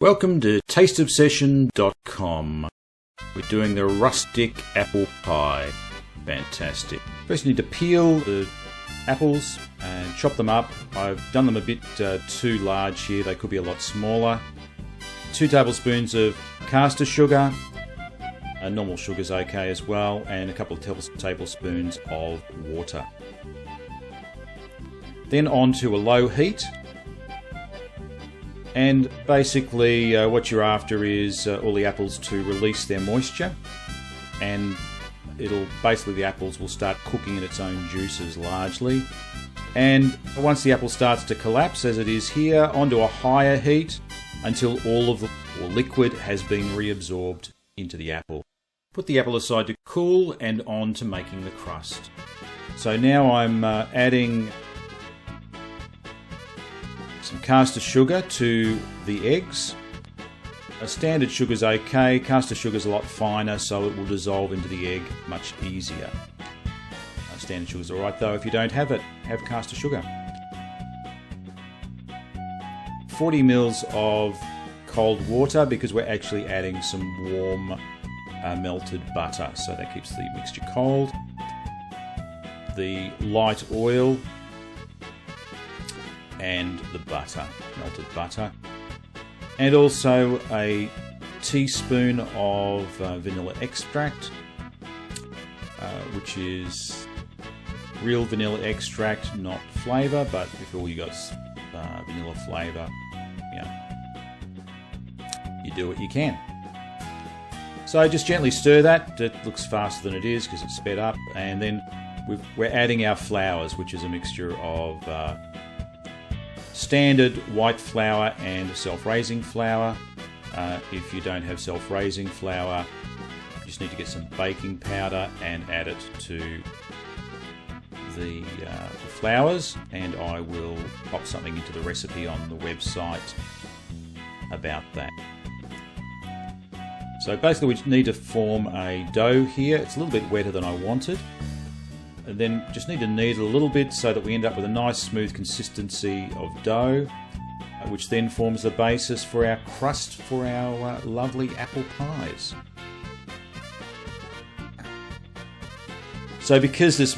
Welcome to tasteobsession.com. We're doing the rustic apple pie. Fantastic. First you need to peel the apples and chop them up. I've done them a bit too large here. They could be a lot smaller. 2 tablespoons of caster sugar. Normal sugar's okay as well. And a couple of tablespoons of water. Then on to a low heat. And basically what you're after is all the apples to release their moisture, and the apples will start cooking in its own juices largely. And once the apple starts to collapse, as it is here, onto a higher heat until all of the liquid has been reabsorbed into the apple. Put the apple aside to cool and on to making the crust. So now I'm adding some caster sugar to the eggs. Standard sugar's okay. Caster sugar's a lot finer, so it will dissolve into the egg much easier. Standard sugar's alright though if you don't have it. Have caster sugar. 40 ml of cold water because we're actually adding some warm melted butter, so that keeps the mixture cold. The light oil and the butter, melted butter, and also a teaspoon of vanilla extract, which is real vanilla extract, not flavour, but if all you got is vanilla flavour, you do what you can. So just gently stir that. It looks faster than it is because it's sped up, and then we're adding our flours, which is a mixture of standard white flour and self-raising flour. If you don't have self-raising flour, you just need to get some baking powder and add it to the flours, and I will pop something into the recipe on the website about that. So basically we need to form a dough here. It's a little bit wetter than I wanted. And then just need to knead it a little bit so that we end up with a nice smooth consistency of dough, which then forms the basis for our crust for our lovely apple pies. So because this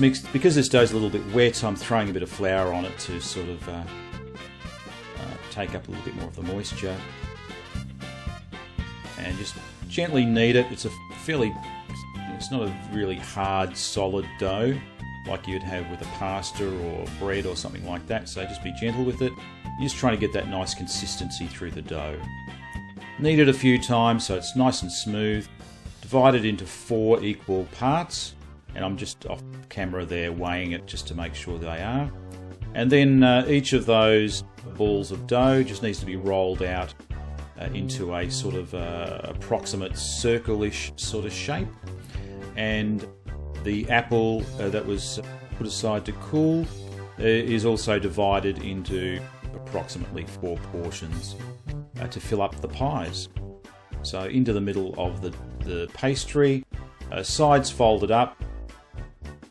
dough's a little bit wet, I'm throwing a bit of flour on it to sort of take up a little bit more of the moisture, and just gently knead it. It's not a really hard, solid dough like you'd have with a pasta or bread or something like that, so just be gentle with it. You're just trying to get that nice consistency through the dough. Knead it a few times so it's nice and smooth. Divide it into 4 equal parts, and I'm just off camera there weighing it just to make sure they are. And then each of those balls of dough just needs to be rolled out into a sort of approximate circle-ish sort of shape. And the apple that was put aside to cool is also divided into approximately 4 portions to fill up the pies. So into the middle of the pastry, sides folded up.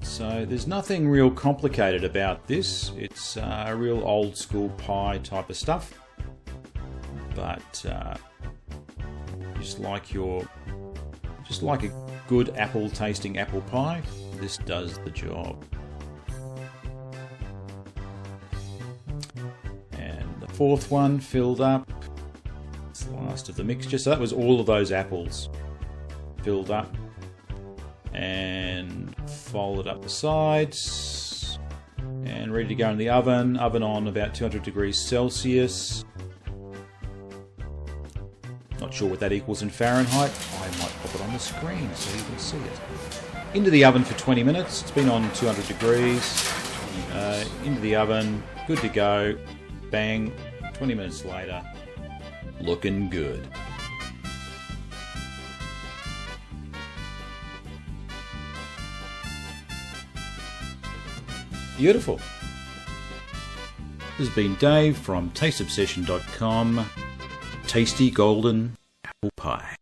So there's nothing real complicated about this. It's a real old school pie type of stuff. But just like a good apple tasting apple pie, this does the job. And the 4th one filled up. It's the last of the mixture. So that was all of those apples filled up and folded up the sides and ready to go in the oven. Oven on about 200 degrees Celsius. Not sure what that equals in Fahrenheit. I might pop it on the screen so you can see it. Into the oven for 20 minutes. It's been on 200 degrees. Into the oven. Good to go. Bang. 20 minutes later. Looking good. Beautiful. This has been Dave from tasteobsession.com. Tasty golden apple pie.